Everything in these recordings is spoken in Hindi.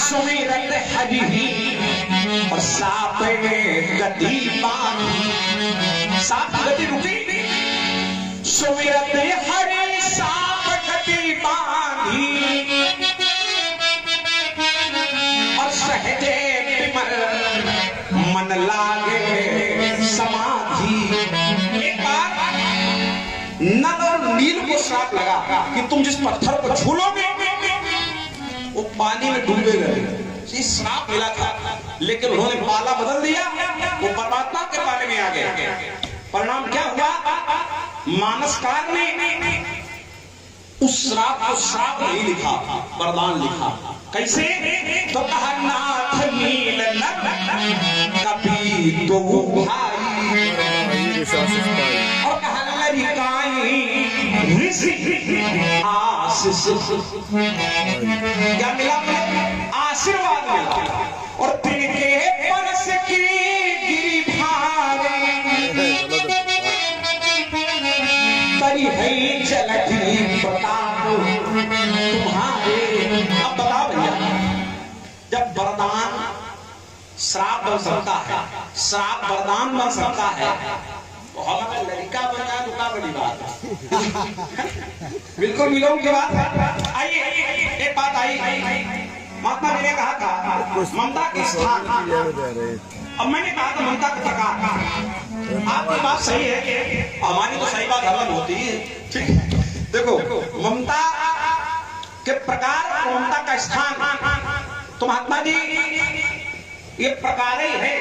सुमिरत हरि और साप गति बांधी, साप गति रुकी, सुमिरत हरि साप गति बांधी और सहजे विमल मन लागे समाधि। एक बार नल और नील को श्राप लगा कि तुम जिस पत्थर को छूलोगे वो पानी में डूबेगा। ये श्राप मिला था, लेकिन उन्होंने पाला बदल दिया, वो परमात्मा के पाले में आ गए। परिणाम क्या हुआ? मानसकार ने उस श्राप को श्राप नहीं लिखा, वरदान लिखा। कैसे? तो कहा नाथ नील नर कपि दो भाई, और कहा लरिकाई ऋषि आशीष। क्या मिला? आशीर्वाद मिला। और तिनके परस की गिरी भारे तरी है जलधि प्रताप तुम्हारे। अब बताओ भैया, जब वरदान श्राप बन सकता है, श्राप वरदान बन सकता है, तो हमारा लड़का बन जाए तो क्या बड़ी बात है। बिल्कुल मिलों की बात है। आइए एक बात आई, महात्मा जी ने कहा था ममता के स्थान, अब मैंने कहा था ममता का प्रकार। आपकी बात सही है, हमारी तो सही बात अलग होती है। ठीक है, देखो ममता के प्रकार, ममता का स्थान, तो महात्मा जी ये प्रकार ही है।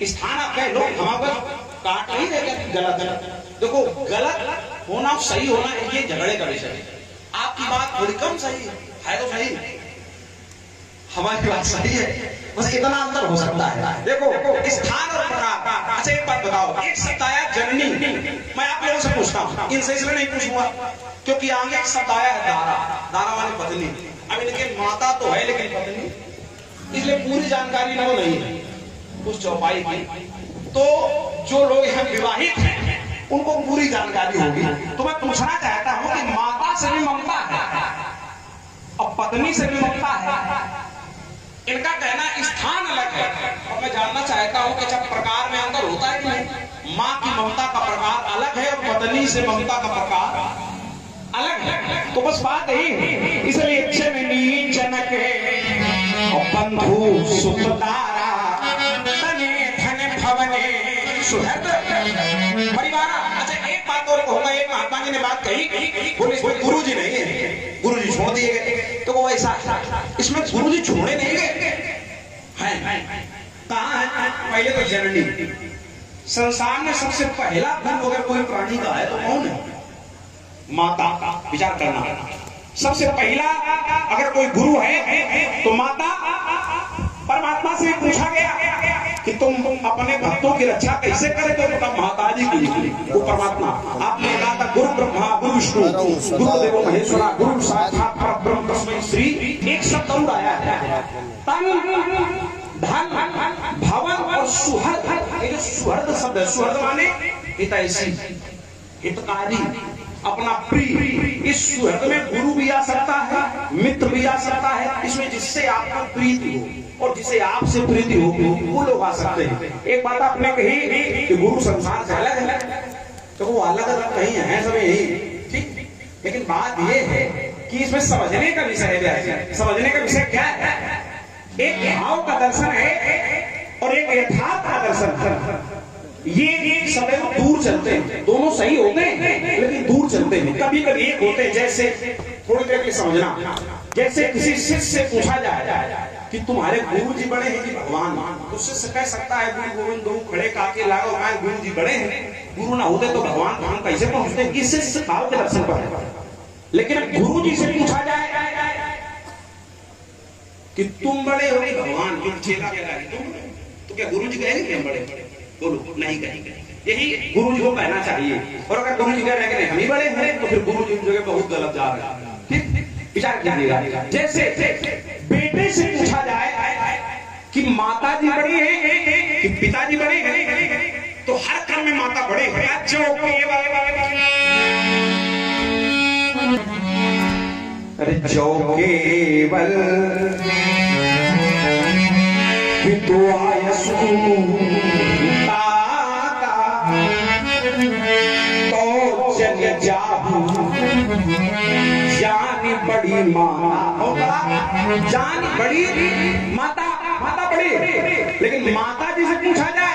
स्थान आप कह लो, हमारे काट नहीं देगा गलत। देखो गलत होना सही होना ये झगड़े का विषय है। आपकी बात थोड़ी कम सही है तो सही, हमारी बात सही है, बस इतना अंतर हो सकता है। देखो स्थान और प्रकार। अच्छा एक बात बताओ, एक शब्द आया जननी, मैं आप लोगों से पूछता हूँ, इनसे इसलिए नहीं पूछूंगा क्योंकि आगे एक शब्द आया है दारा, दारा वाली पत्नी। अब इनके माता तो है लेकिन पत्नी, इसलिए पूरी जानकारी न नहीं है उस चौपाई की। तो जो लोग यहाँ विवाहित हैं उनको पूरी जानकारी होगी। तो मैं पूछना चाहता हूँ कि माता से भी ममता है और पत्नी से भी ममता है, इनका कहना स्थान अलग है। और मैं जानना चाहता हूँ कि जब प्रकार में अंतर होता है कि नहीं? माँ की ममता का प्रकार अलग है और पत्नी से ममता का प्रकार अलग है। तो बस बात यही है, इसलिए जननी जनक और बंधु सुखदारा तने धन भवने सुहृद परिवार। अच्छा एक बात और कहूंगा, एक महात्मा जी ने बात कही, बोले गुरु जी नहीं है, गुरु जी छोड़ दिए गए। तो वो ऐसा, इसमें गुरु जी छोड़े नहीं गए हैं। कहाँ है? पहले तो जननी, संसार में सबसे पहला गुरु अगर कोई प्राणी का है तो कौन है? माता। विचार करना, सबसे पहला अगर कोई गुरु है तो माता। परमात्मा से पूछा गया कि तुम अपने भक्तों की रक्षा कैसे करे, तो माता जी की, वो परमात्मा। आपने कहा था गुरु ब्रह्मा गुरु विष्णु गुरुदेव महेश्वरा गुरु साक्षात परब्रह्म तस्मै श्री। एक शब्द और आया है, तन धन भवन और सुहृद। ये जो सुहृद शब्द है, सुहृद माने हितैषी, हितकारी, अपना प्रिय। इस सुहृद में गुरु भी आ सकता है, मित्र भी आ सकता है, इसमें जिससे आपको प्रीति हो और जिसे आपसे प्रीति हो वो लोग आ सकते हैं। एक बात आपने कही कि गुरु संसार से अलग है, तो वो अलग अलग कहीं है सब यही, ठीक। लेकिन बात ये है कि इसमें समझने का विषय है। समझने का विषय क्या है? एक भाव का दर्शन है और एक यथार्थ का दर्शन है। ये सदैव दूर चलते हैं, दोनों सही होते हैं लेकिन दूर चलते हैं। कभी कभी एक होते हैं, जैसे थोड़ी देर के समझना, जैसे किसी शिष्य से पूछा जाए कि तुम्हारे गुरु जी बड़े हैं कि भगवान, तो शिष्य कह सकता है गुरु गोविंद दो खड़े काके लागो, गुरु जी बड़े हैं, गुरु ना होते तो भगवान को हम कैसे पहुंचते? इस शिष्य भाव के दर्शन पर है। लेकिन गुरु जी से पूछा जाए कि तुम बड़े हो भगवान, तुम तो क्या गुरु जी कहेंगे कि हम बड़े? बोलो नहीं कहेंगे। यही गुरु जी को कहना चाहिए। और अगर गुरु जी कह रहे हैं हम ही बड़े हैं तो फिर गुरु जी की जगह बहुत गलत जा रहे हैं। ठीक, विचार कीजिएगा। जैसे बेटे से पूछा जाए कि माता जी बड़ी है कि पिताजी बड़े हैं, तो हर काम में माता बड़े हैं। अरे जो केवल तो आयसू तो जग जाहू जान बड़ी माता, जान बड़ी माता, माता बड़ी। लेकिन माता जी से पूछा जाए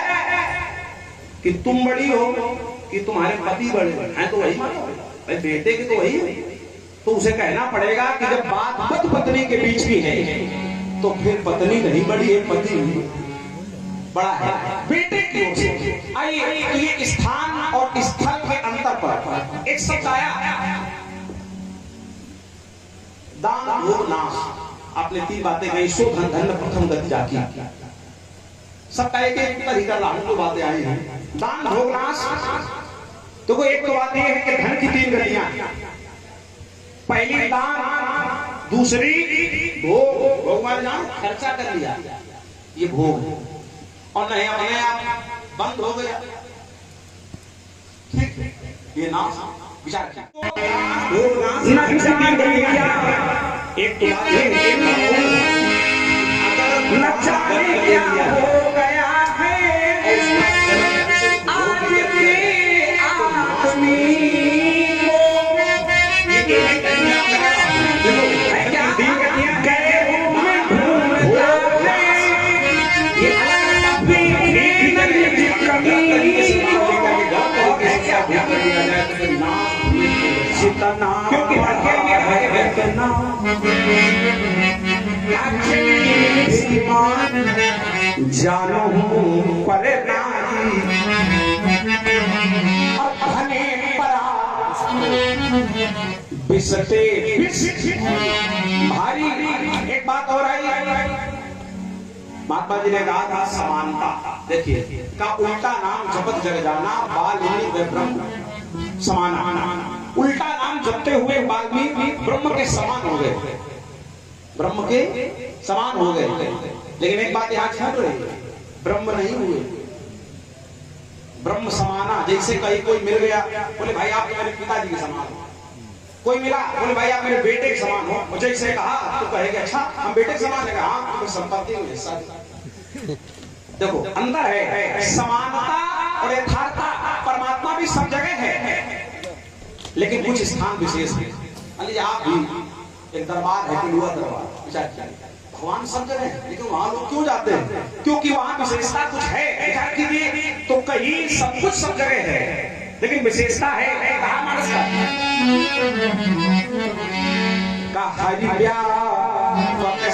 कि तुम बड़ी हो कि तुम्हारे पति बड़े हैं, तो वही माता भाई, बेटे की तो वही है। तो उसे कहना पड़ेगा कि जब बात पति पत्नी के बीच की है तो फिर पत्नी नहीं बड़ी है, पति बड़ा है बेटे की ओर से। आइए तो ये स्थान और स्थल के अंतर पर एक शब्द आया दान भोग नाश। आपने 3 बातें कही, सो धन धन प्रथम गति जाकी। सबका एक तरीका लाने को बातें आई हैं। दान भोग नाश तो कोई एक तो बात यह है कि धन की 3 गतियां, पहली दान, दूसरी भोग। भोग वाले जान खर्चा कर लिया, ये भोग। और नहीं अपने आप बंद हो गया, ठीक ये नाश विचार किया। एक तो बात है अगर क्या हो गया है आदमी क्योंकि जानो पर बिसते भारी। एक बात और आई, महात्मा जी ने कहा था समानता। देखिए का उल्टा नाम जपत जग जाना, बाल्मीकि ब्रह्म समान। उल्टा नाम जपते हुए वाल्मीकि ब्रह्म के समान हो गए, ब्रह्म के समान हो गए। लेकिन एक बात यहां छूट रही है, ब्रह्म नहीं हुए, ब्रह्म समाना। जैसे कहीं कोई मिल गया, बोले भाई आप मेरे पिताजी के समान हो। कोई मिला, बोले भाई आप मेरे बेटे के समान हो। और जैसे कहा तो कहेगा अच्छा हम बेटे के समान है, हाँ तो संपत्ति में हिस्सा। देखो अंदर है समानता और यथार्थता। परमात्मा भी सब जगह है, लेकिन कुछ स्थान विशेष है। आप भी एक दरबार है, पिलुआ दरबार, विचार किया भगवान सब जगह है, लेकिन वहां लोग क्यों जाते हैं? क्योंकि वहां विशेषता कुछ है। विचार कीजिए तो कहीं सब कुछ सब जगह है, लेकिन विशेषता है कहाँ मानस का हरिया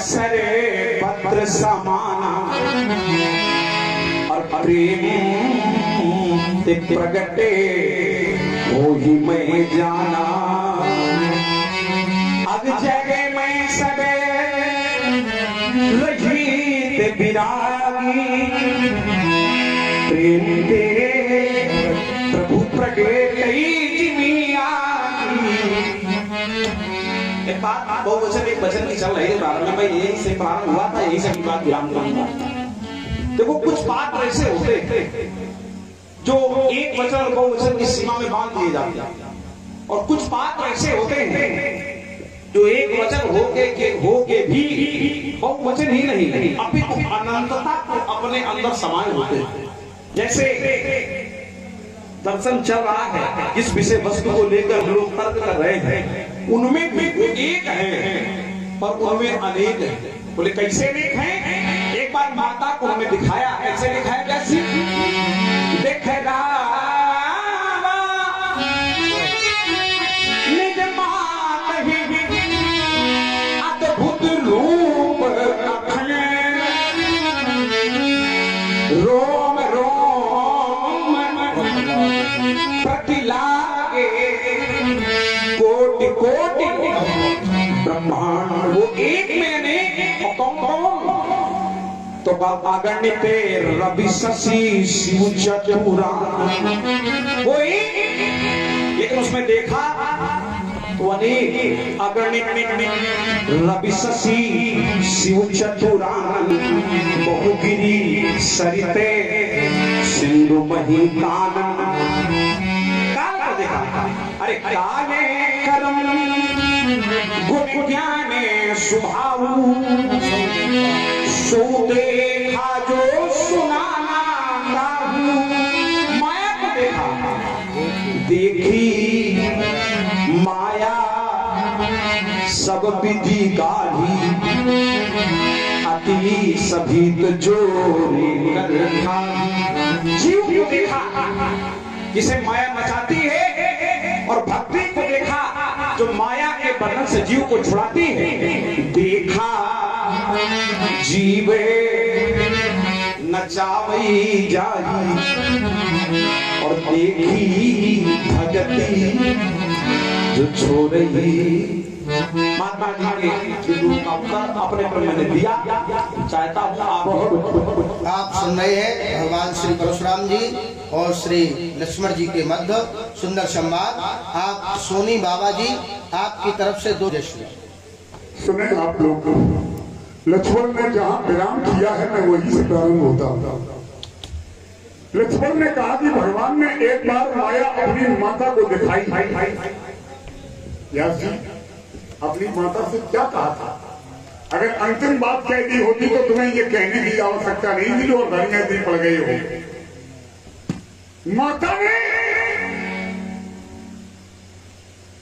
सरे पत्र समाना और प्रेम ते प्रगटे हो ही मैं जाना। अब जगह में सबे रहित विरागी प्रेम तेरे प्रभु प्रगटे जिमिया। एक बात बहुवचन एक वचन की चल रही है प्रारंभ में, यही से प्रारंभ हुआ था, यही से बात विराम करूंगा। देखो कुछ पात्र ऐसे होते जो एक वचन और बहुवचन की सीमा में बांध दिए जाते हैं, और कुछ पात्र ऐसे होते हैं जो एक वचन होके भी बहुवचन ही नहीं अपितु अनंतता को अपने अंदर समाये होते हैं। जैसे दर्शन चल रहा है, जिस विषय वस्तु को लेकर लोग तर्क कर रहे हैं, उनमें भी एक है पर उनमें अनेक है। बोले कैसे अनेक है? एक बार माता को हमें दिखाया, ऐसे दिखाया कैसे देखेगा निज मात ही अद्भुत रूप रोम रोम प्रतिलागे कोटि कोटि ब्रह्मांड। वो एक में अनेक कौन तो अगणित रवि शशि शिव चतुरा, वो एक, लेकिन उसमें देखा तो अनेक अगणित रवि शशि शिव चतुरा बहुगिरी सरिते सिंधु मही कानन। काल को देखा, अरे काले करम गुण ज्ञाने स्वभाव सो देखा देखी माया सब विधि गाढ़ी, अति सभी तो जोरे करना। जीव को देखा जिसे माया मचाती है, और भक्ति को देखा जो माया के बंधन से जीव को छुड़ाती है। देखा जीवे नचावई जाई, और देखी भगती जो छोड़ई। महात्मा जी के का उत्तर अपने पर मैंने दिया, चाहता हूँ आप सुन रहे हैं भगवान श्री परशुराम जी और श्री लक्ष्मण जी के मध्य सुंदर संवाद। आप सोनी बाबा जी आपकी तरफ से 2 जश्न सुने आप लोग। लक्ष्मण ने जहाँ विराम किया है मैं वही से प्रारंभ होता हूँ। लक्ष्मण ने कहा कि भगवान ने एक बार माया अपनी माता को दिखाई। व्यास जी अपनी माता से क्या कहा था? अगर अंतिम बात कह दी होती तो तुम्हें ये कहने की आवश्यकता नहीं थी और धनिया दी पड़ गई हो। माता ने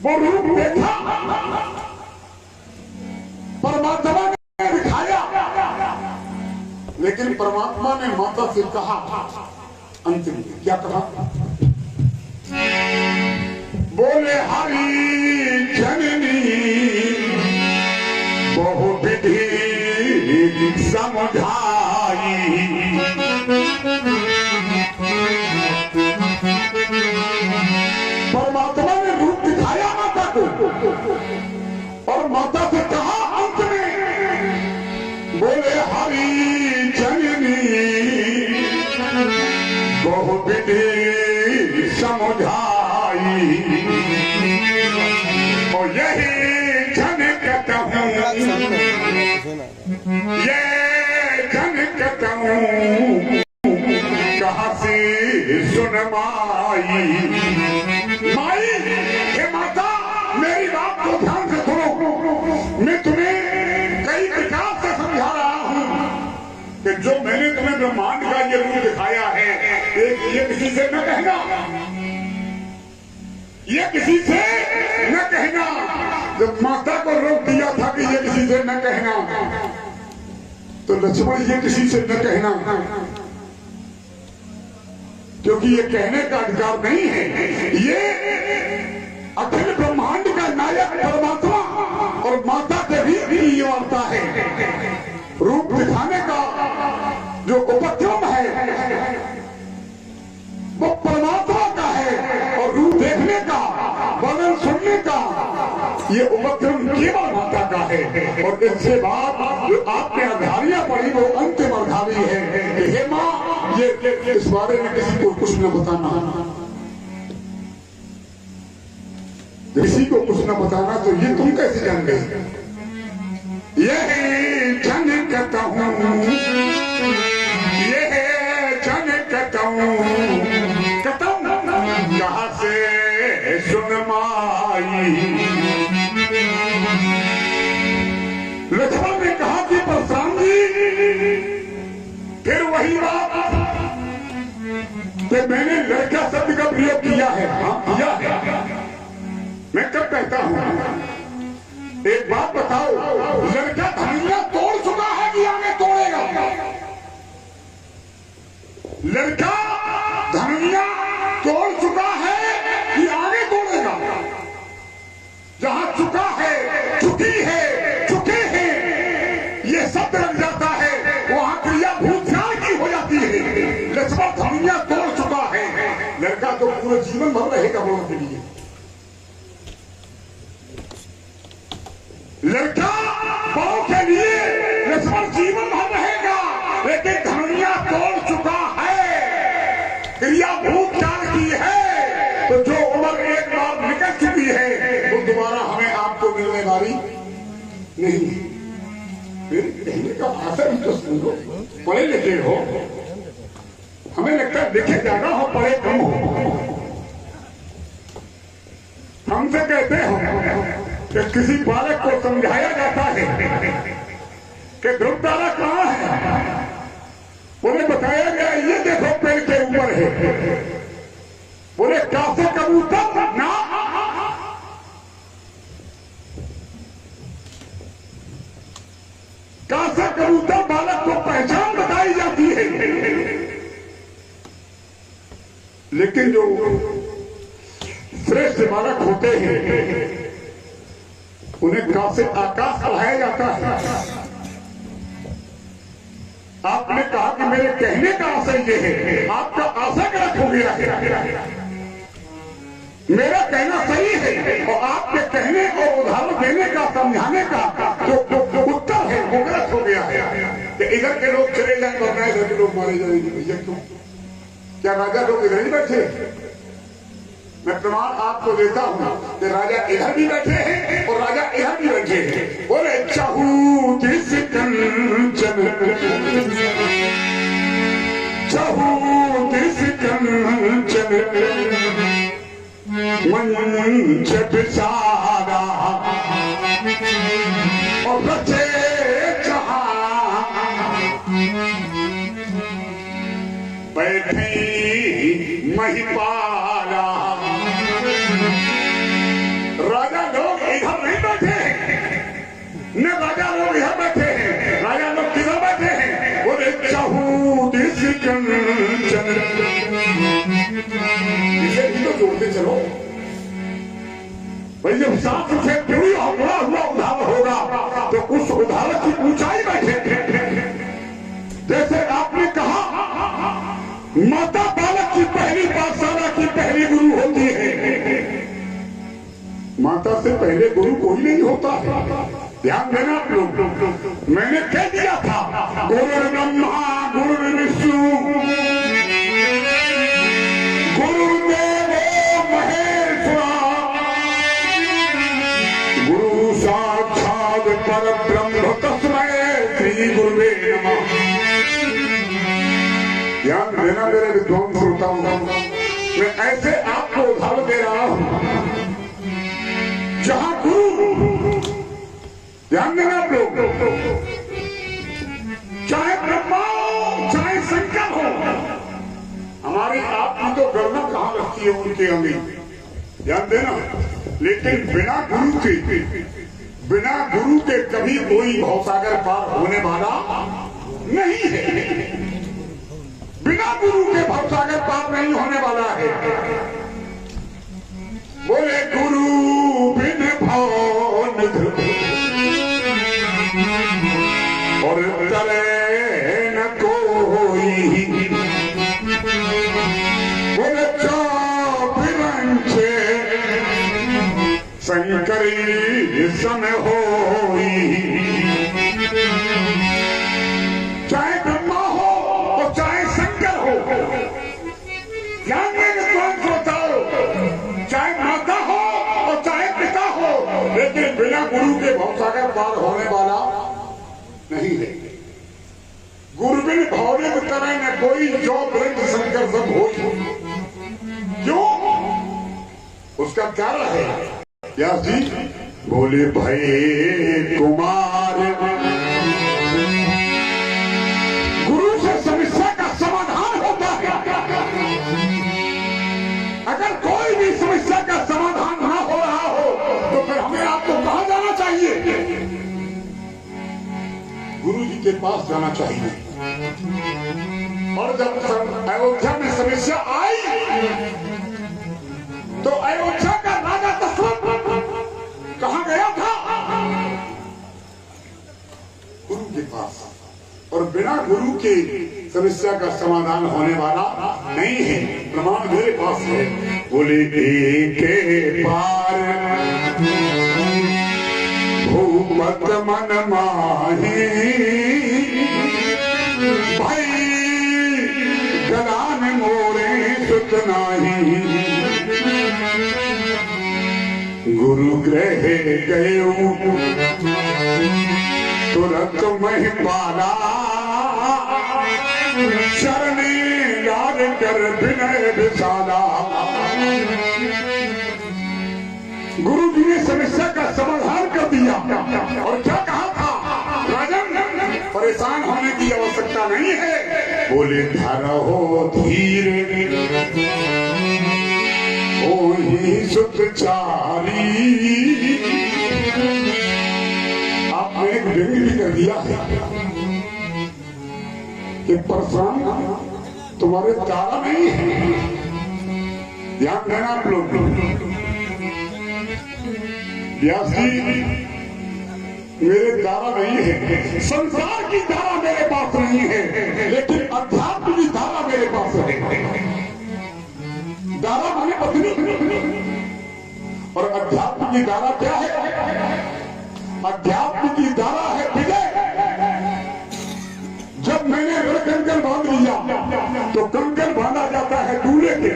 वो रूप देखा, परमात्मा ने दिखाया, लेकिन परमात्मा ने माता से कहा अंतिम में क्या कहा? बोले हरि जननी बहु विधि समझाई, परमात्मा ने रूप दिखाया माता को और माता से कहा अंत में, बोले हरि जननी बहु विधि समझाई, और यही जन कहता हूँ, ये जन कहता हूँ कहाँ से सुन माई। माई हे माता मेरी बात को ध्यान से सुनो। मैं तुम्हें कई प्रकार से समझा रहा हूँ कि जो मैंने तुम्हें ब्रह्मांड का ये रूप दिखाया है, ये किसी से न कहना, ये किसी से न कहना। जब माता को रोक दिया था कि ये किसी से न कहना, तो लक्ष्मण ये किसी से न कहना, क्योंकि ये कहने का अधिकार नहीं है। ये अखिल ब्रह्मांड का नायक परमात्मा और माता के भी ये वार्ता है। रूप दिखाने का जो उपक्रम है वो परमात्मा का है, और रूप देखने का, वर्णन सुनने का ये उपक्रम केवल माता का है। और इसके बाद जो आपने अर्धारियां पढ़ी वो अंतिम अर्धारी है कि हे माँ ये इस बारे में किसी को कुछ न बताना, किसी को कुछ न बताना। तो ये तुम कैसे जान गए? ये जन कहता हूँ, ये जन कहता हूँ कहाँ से सुन माई। लक्ष्मण ने कहा कि परशुराम जी फिर वही बात कि मैंने लड़का शब्द का प्रयोग किया है। हाँ किया है। मैं कब कहता हूं? एक बात बताओ, लड़का धनिया तोड़ चुका है कि आगे तोड़ेगा? लड़का धनिया तोड़ चुका है कि आगे तोड़ेगा? जहां चुका है, चुकी है, चुके हैं, ये शब्द लग जाता है, वहां क्रिया भूतकाल की हो जाती है। लक्ष्मण धनिया तोड़ चुका है, लड़का तो पूरे जीवन भर रहेगा वो के लिए। लड़का बड़ों के लिए लक्ष्मण जीवन भर रहेगा, लेकिन धनिया तोड़ चुका है, क्रिया भूतकाल की है। तो जो उम्र एक बार निकल चुकी है वो दोबारा हमें आपको मिलने वाली नहीं। फिर कहने का भाषा भी तो सुनो, पढ़े लिखे हो, हमें लगता है लिखे ज्यादा हो पढ़े कम हो। हमसे कहते हो कि किसी बालक को समझाया जाता है कि ध्रुव तारा कहाँ है, उन्हें बताया गया ये देखो पेड़ के ऊपर है। बोले कैसे कबूतर ना, कासा कबूतर बालक को पहचान बताई जाती है, लेकिन जो श्रेष्ठ बालक होते हैं उन्हें कासे आकाश पढ़ाया जाता है। आपने कहा कि मेरे कहने का आशय ये है, आपका आशय गलत हो गया है। मेरा कहना सही है और आपके कहने और उदाहरण देने का, समझाने का जो उत्तर है वो गलत हो गया है। कि इधर के लोग चले जाए तो मैं इधर के लोग मारे जाएंगे। भैया क्यों? क्या राजा लोग इधर ही बैठे? मैं प्रमाण आपको देता हूं कि राजा इधर भी बैठे हैं और राजा इधर भी बैठे हैं। बोले चाहू जिस कंचन, चाहू जिस कंचन मंच बिसारा और बचे बैठी महिपाला। राजा लोग इधर नहीं बैठे हैं, न राजा लोग इधर बैठे हैं, राजा लोग किधर बैठे हैं? बोले चाहू दिस कंचन, इसे भी तो जोड़ते चलो भाई। जब साथ से जुड़ी हुआ उदाहरण होगा तो उस उदाहरण की ऊंचाई बैठे। जैसे आपने कहा माता बालक की पहली पाठशाला की पहली गुरु होती है, माता से पहले गुरु कोई नहीं होता है। ध्यान देना आप लोग, मैंने कह दिया था गुरु ब्रह्मा गुरु विष्णु गुरुदेवो महेश्वरा गुरु साक्षात परब्रह्म तस्मै श्री गुरुवे नमः। ध्यान देना मेरे विद्वान श्रोताओं, मैं ऐसे आपको उदाहरण दे रहा हूं जहां गुरु, ध्यान देना आप लोग, चाहे ब्रह्मा हो चाहे शंकर हो, हमारी आपकी तो गणना कहां रखती है उनके अमीर। ध्यान देना, लेकिन बिना गुरु के कभी कोई भवसागर पार होने वाला नहीं है। बिना गुरु के भवसागर पार नहीं होने वाला है। बोले गुरु बिन भव निधि और तरे न कोई। बोले चौबिरंचे शंकरी समय होई। चाहे ब्रह्मा हो और चाहे शंकर हो, चाहे माता हो और चाहे पिता हो, लेकिन बिना गुरु के भवसागर पार होने वाला नहीं है। गुरु बिन भवने में तरह न कोई, जो ब्रह्म शंकर सब हो। क्यों? उसका कारण है व्यास जी बोले भय कुमार गुरु से समस्या का समाधान होता है। अगर कोई भी समस्या का समाधान ना हो रहा हो तो फिर हमें आपको कहां जाना चाहिए? गुरु जी के पास जाना चाहिए। और जब अयोध्या में समस्या आई तो अयोध्या का राजा दशरथ कहां गया था? गुरु के पास। और बिना गुरु के समस्या का समाधान होने वाला नहीं है। प्रमाण मेरे पास है। बोले के पार भूपत मन माही भाई गलान मोरे सुत नाही। गुरु ग्रह गए तुरंत महिपाला शरणी याद कर विनय विशाला। गुरु जी ने समस्या का समाधान कर दिया और क्या कहा था? राजन परेशान होने की आवश्यकता नहीं है। बोले धरो धीर ओही सुतचारी। आपने एक व्यंग्य भी कर दिया है कि परसराम तुम्हारे तारा नहीं है। ध्यान देना आप लोग। व्यास जी मेरे धारा नहीं है, संसार की धारा मेरे पास नहीं है, लेकिन अध्यात्म की धारा मेरे पास है। धारा माने पत्नी, और अध्यात्म की धारा क्या है? अध्यात्म की धारा है विजय। जब मैंने रण कंकण बांध लिया तो कंकण बांधा जाता है दूल्हे के,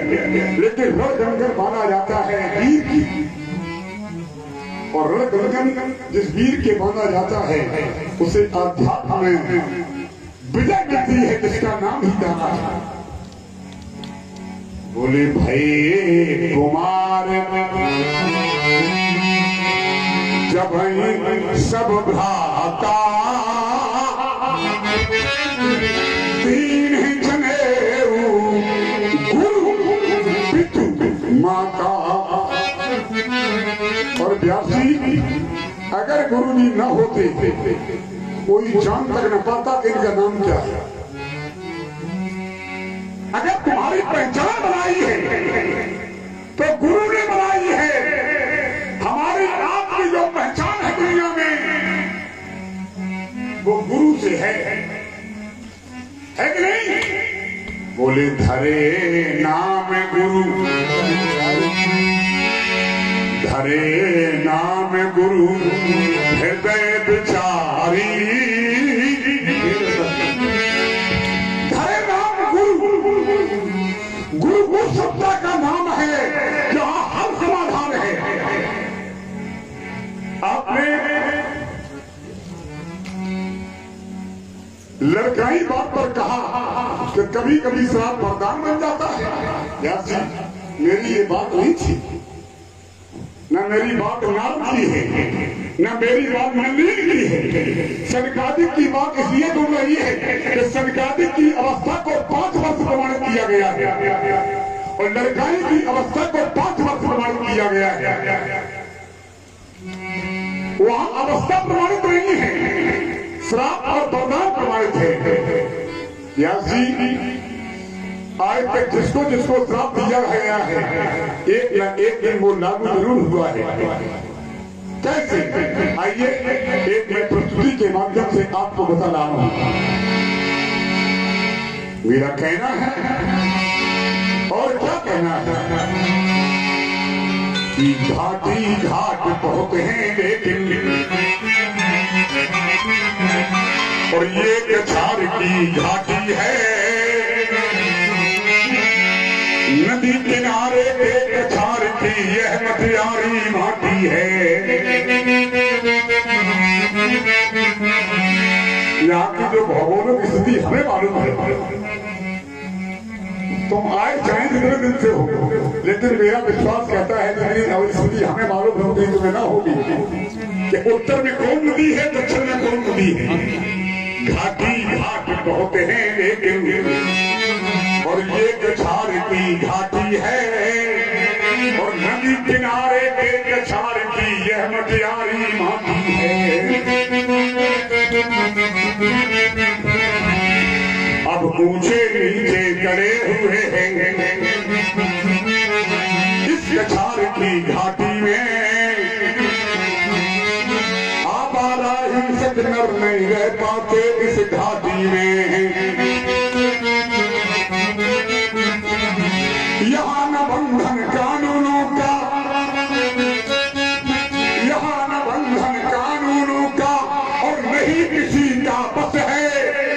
लेकिन रण कंकण बांधा जाता है वीर की। और रण कंकण जिस वीर के बांधा जाता है उसे अध्यात्म में विजय मिलती है, जिसका नाम ही धारा है। बोले भाई कुमार जब सब भ्राता तीन जनेऊ गुरु पितु माता। और व्यास जी अगर गुरु जी न होते कोई जान तक न पाता कि इनका नाम क्या है। अगर तुम्हारी पहचान बनाई है तो गुरु ने बनाई है। हमारी आपकी जो पहचान है दुनिया में वो गुरु से है कि नहीं? बोले धरे नाम गुरु, धरे नाम गुरु हृदय विचारी। धरे नाम गुरु, गुरु उस शब्द का नाम है जहां हर समाधान है। आपने लड़काई बात पर कहा कि कभी कभी श्राप वरदान बन जाता है। व्यास जी मेरी ये बात नहीं थी, न मेरी बात नारद की है, न मेरी बात नंदीन की है। सनकादिक की बात इसलिए बोल रही है कि सनकादिक की अवस्था को 5 वर्ष प्रमाणित किया गया है और लड़काई की अवस्था को 5 वर्ष प्रमाणित किया गया है। वहां अवस्था प्रमाणित नहीं है, श्राप और वरदान प्रमाणित है। व्यास जी आज तक जिसको जिसको श्राप दिया गया है एक न एक दिन वो लागू जरूर हुआ है। कैसे? आइए एक मैं प्रस्तुति के माध्यम से आपको बता रहा हूं। मेरा कहना है और क्या कहना है कि घाटी घाट बहुत हैं लेकिन, और ये कछार की घाटी है। नदी किनारे पे कछार की यह मटियारी माटी है। यहाँ की जो भौगोलिक स्थिति हमें मालूम है। तुम आए चाहे जितने दिन से हो, लेकिन मेरा विश्वास कहता है कि स्थिति हमें मालूम होगी तुम्हें ना होगी कि उत्तर में कौन नदी है, दक्षिण में कौन नदी है। घाटी घाट बहुत हैं लेकिन, और ये कछार की घाटी है। और नदी किनारे के कछार की यह मटियारी माटी है। अब ऊंचे नीचे गड़े हुए हैं इस कछार की घाटी में। आवारा हिंसक नर नहीं रह पाते इस घाटी में। यहाँ न बंधन कानूनों का, यहाँ न बंधन कानूनों का और नहीं किसी का बस है।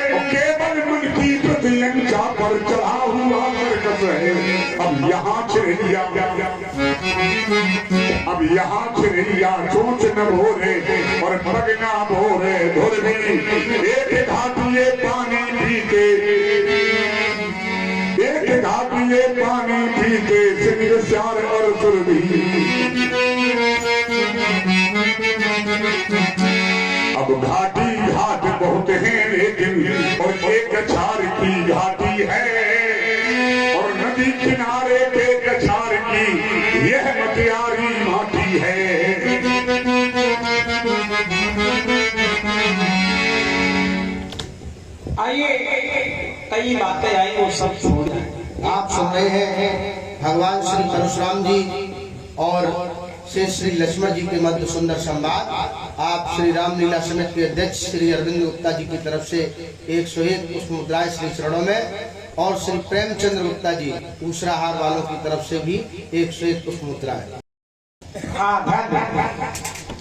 और केवल मन की प्रतियंचा पर चढ़ा हुआ सर्कस है। अब यहाँ चिड़िया, अब यहाँ चिड़िया चोंच न भोरे और पग न भोरे धुर भी। एक घाटिए पानी पीते, एक घाटिए पानी पीते सिंह श्यार और सुरभि। अब घाटी घाट बहुत हैं लेकिन, और एक कछार की घाटी है। और नदी किनारे पे कछार की आइए कई बातें आई वो सब छोड़ जाए। आप सुन रहे हैं भगवान श्री परशुराम जी और श्री लक्ष्मण जी के मध्य सुंदर संवाद। आप श्री रामलीला समिति के अध्यक्ष श्री अरविंद गुप्ता जी की तरफ से 101 पुष्प मुद्राएं श्री चरणों में, और श्री प्रेमचंद्र गुप्ता जी दूसरा हार वालों की तरफ से भी 101 पुष्प मुद्राएं।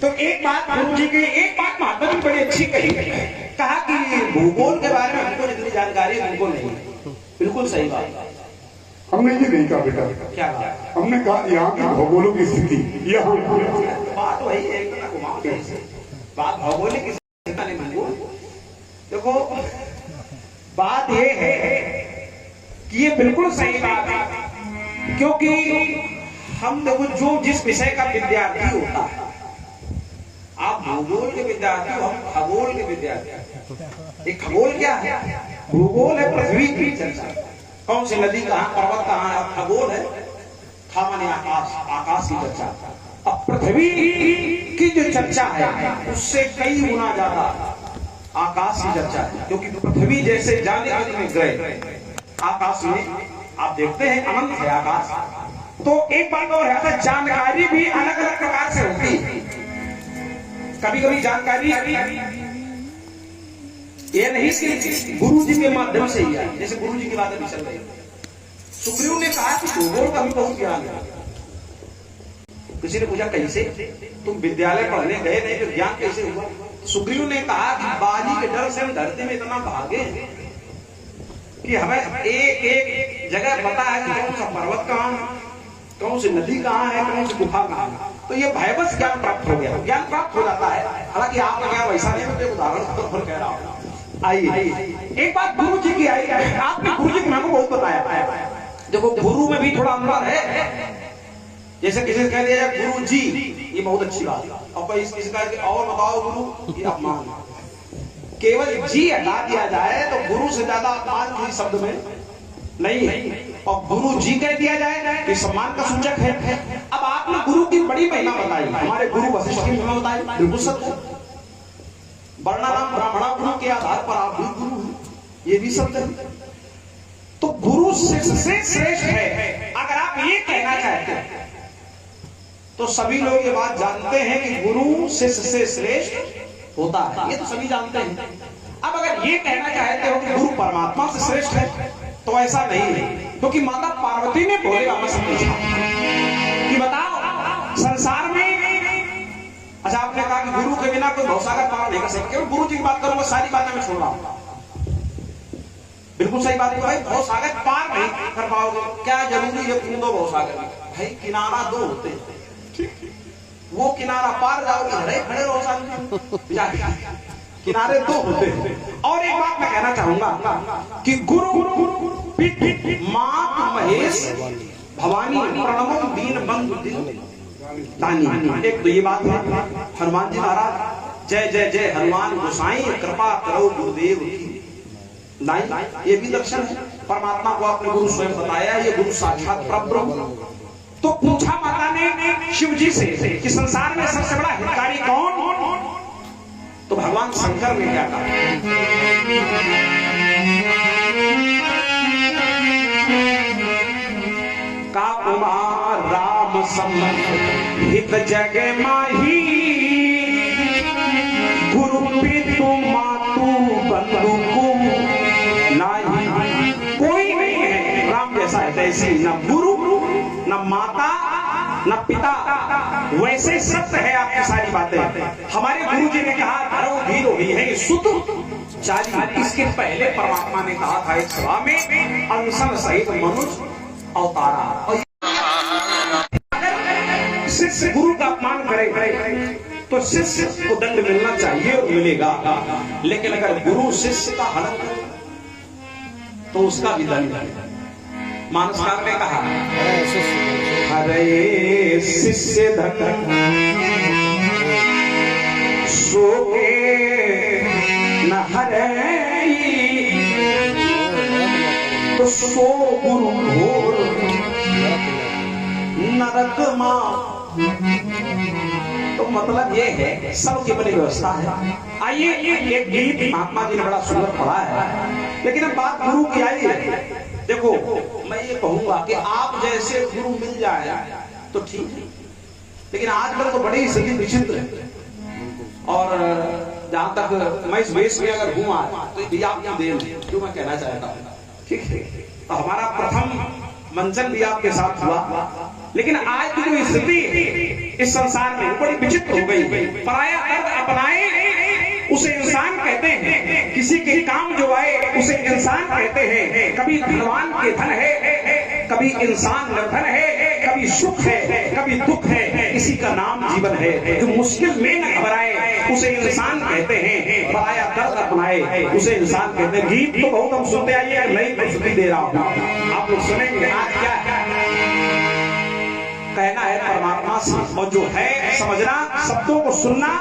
तो एक बात गुरु जी की, एक बात महात्मा जी बड़ी अच्छी कही, कहा कि भूगोल के बारे में हमको जितनी जानकारी हमको नहीं है। बिल्कुल सही बात। हमने ये नहीं कहा बेटा, क्या कहा? हमने कहा यहाँ की भौगोलिक स्थिति, यहाँ बात वही है, बात भौगोलिक स्थिति का नहीं। देखो बात ये है कि ये बिल्कुल सही बात है, क्योंकि हम देखो जो जिस विषय का विद्यार्थी होता है, आप भूगोल के विद्यार्थी हो, हम खगोल के विद्यार्थी। एक खगोल क्या है? भूगोल है पृथ्वी की चर्चा, कौन सी नदी कहाँ, पर्वत कहाँ है। खगोल है खामान्य आकाश, आकाश की चर्चा। अब पृथ्वी की जो चर्चा है उससे कई गुना ज्यादा आकाश की चर्चा है, क्योंकि पृथ्वी जैसे जाने में ग्रह आकाश में आप देखते हैं अनंत है आकाश। तो एक बात और है, जानकारी भी अलग अलग प्रकार से होती है। कभी कभी जानकारी ये नहीं कि गुरु जी के माध्यम से ही है, जैसे गुरु जी की बातें भी चल रही है। सुग्रीव ने कहा कि भूगोल का भी बहुत ज्ञान है। किसी ने पूछा कैसे, तुम विद्यालय पढ़ने गए नहीं तो ज्ञान कैसे हुआ? सुग्रीव ने कहा कि बाजी के डर से हम धरती में इतना भागे कि हमें एक एक जगह पता है कि कौन सा पर्वत कहाँ है, कौन सी नदी कहाँ है, कौन सी गुफा कहाँ है। तो ये भयवश ज्ञान प्राप्त हो गया, ज्ञान प्राप्त हो जाता है। हालांकि आपका ज्ञान वैसा नहीं होता, उदाहरण तो कह रहा हूँ। आइए एक बात गुरु जी की आई, आपने गुरु जी को हमको बहुत बताया। देखो गुरु में भी थोड़ा अंतर है। जैसे किसी कह दिया जाए गुरु जी, ये बहुत अच्छी बात है, और कोई किसी का और बताओ गुरु, ये अपमान। केवल जी हटा दिया जाए तो गुरु से ज्यादा अपमान किसी शब्द में नहीं है, और गुरु जी कह दिया जाए कि सम्मान का सूचक है। अब आपने गुरु की बड़ी महिमा बताई, हमारे गुरु वशिष्ठ की महिमा बताई, बिल्कुल सत्य। वर्णानाम ब्राह्मणा गुरु के आधार पर आप भी गुरु हैं, ये भी सत्य है। तो गुरु शिष्य से श्रेष्ठ है अगर आप ये कहना चाहते हैं, तो सभी लोग ये बात जानते हैं कि गुरु शिष्य से श्रेष्ठ होता है, ये तो सभी जानते हैं। अब अगर ये कहना चाहते हो कि गुरु परमात्मा से श्रेष्ठ है, तो ऐसा नहीं है, क्योंकि माता पार्वती ने भोले बाबा से पूछा कि बताओ संसार में, अच्छा आपने कहा कि गुरु के बिना कोई भवसागर पार नहीं कर सकता। केवल गुरु जी की बात करूंगा, सारी बातें मैं छोड़ रहा हूं। बिल्कुल सही बात है भाई, भवसागर पार नहीं कर पाओगे, क्या जरूरी है कूदो भवसागर में? भाई किनारा दो होते हैं, वो किनारा पार जाओगे, खड़े रहो सामने, किनारे दो होते हैं। और एक बात मैं कहना चाहूंगा कि गुरु मात महेश भवानी प्रणवम दीन बंधु दानी। एक तो ये बात है। हनुमान जी महाराज जय जय जय हनुमान गोसाई, कृपा करो गुरुदेव की नाई, ये भी दर्शन है। परमात्मा को अपने गुरु स्वयं बताया, ये गुरु साक्षात परब्रह्म। तो पूछा माता ने शिव जी से कि संसार में सबसे बड़ा हितकारी कौन? तो भगवान शंकर ने क्या कहा? का कुमार राम संबंध हित जग माही, गुरु पितु मातु बंधु को नाही। कोई नहीं है राम जैसा है, तैसे न गुरु न माता न पिता, वैसे सत्य है आपकी सारी बातें। हमारे गुरु जी ने कहा धरो धीरो ही है सुत चाली। इसके पहले परमात्मा ने कहा था एक सभा में, अनशन सहित मनुष्य अवतारा। शिष्य गुरु का अपमान करे तो शिष्य को दंड मिलना चाहिए और मिलेगा, लेकिन अगर गुरु शिष्य का हनन करे तो उसका भी दंड है। मानसकार ने कहा हरे शिष्य धन सोके न हरे, तो सो गुरु घोर नरक मां तो मतलब ये है सबकी बड़ी व्यवस्था है। आइए एक गीत महात्मा जी ने बड़ा सुंदर पढ़ा है, लेकिन अब बात गुरु की आई है। देखो मैं ये कहूंगा कि आप जैसे गुरु मिल जाए तो ठीक है, लेकिन आजकल तो बड़ी स्थिति विचित्र है। और जहां तक मैं इस वेश में अगर हूं आज तो भी आपकी देन है, जो मैं कहना चाहता हूँ, ठीक है। तो हमारा प्रथम मंचन भी आपके साथ हुआ, लेकिन आज की जो स्थिति इस संसार में बड़ी विचित्र हो गई। पराया अर्थ अपनाए उसे इंसान कहते हैं, किसी के काम जो आए उसे इंसान कहते हैं। कभी भगवान के धन है, कभी इंसान निर्धन है, कभी सुख है, कभी दुख है, किसी का नाम जीवन है। जो मुश्किल में न घबराए उसे इंसान कहते हैं, पराया दर्द अपनाए उसे इंसान कहते हैं। गीत तो बहुत हम सुनते आइए, नई प्रस्तुति दे रहा हूँ, आप लोग सुनेंगे। आज क्या कहना है परमात्मा से, और जो है समझना, शब्दों को सुनना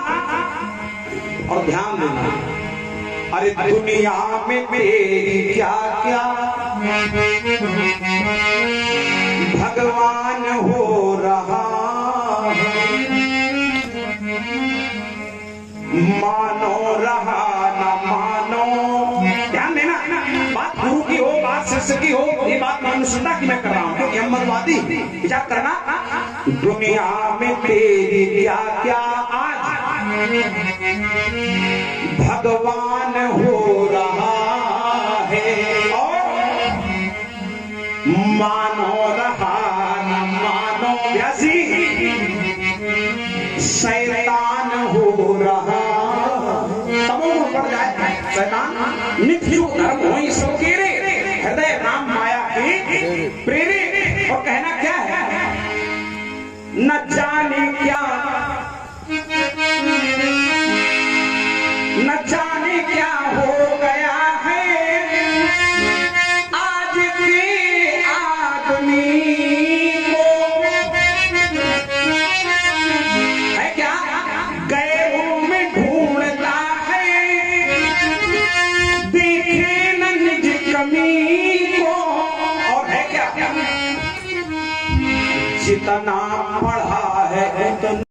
और ध्यान देना। अरे दुनिया में मेरी क्या क्या भगवान हो रहा, मानो रहा न मानो। ध्यान देना, बात गुरु की हो, बात शिष्य की हो, ये बात मनुष्यता की मैं कर रहा हूं, क्योंकि हम मनुवादी विचार करना। दुनिया में तेरी क्या क्या आज भगवान हो रहा है, और मानो रहा न मानो व्यासी शैतान हो रहा। तमोगुण बढ़ जाए शैतान, नित्य जो धर्म हो सब केरे, हृदय राम माया के प्रेरे। और कहना क्या है, न जाने क्या, न जाने क्या हो गया है आज के आदमी को, है क्या गैरों में ढूंढता है, देखे न निज कमी को। और है क्या जितना पढ़ा है उतना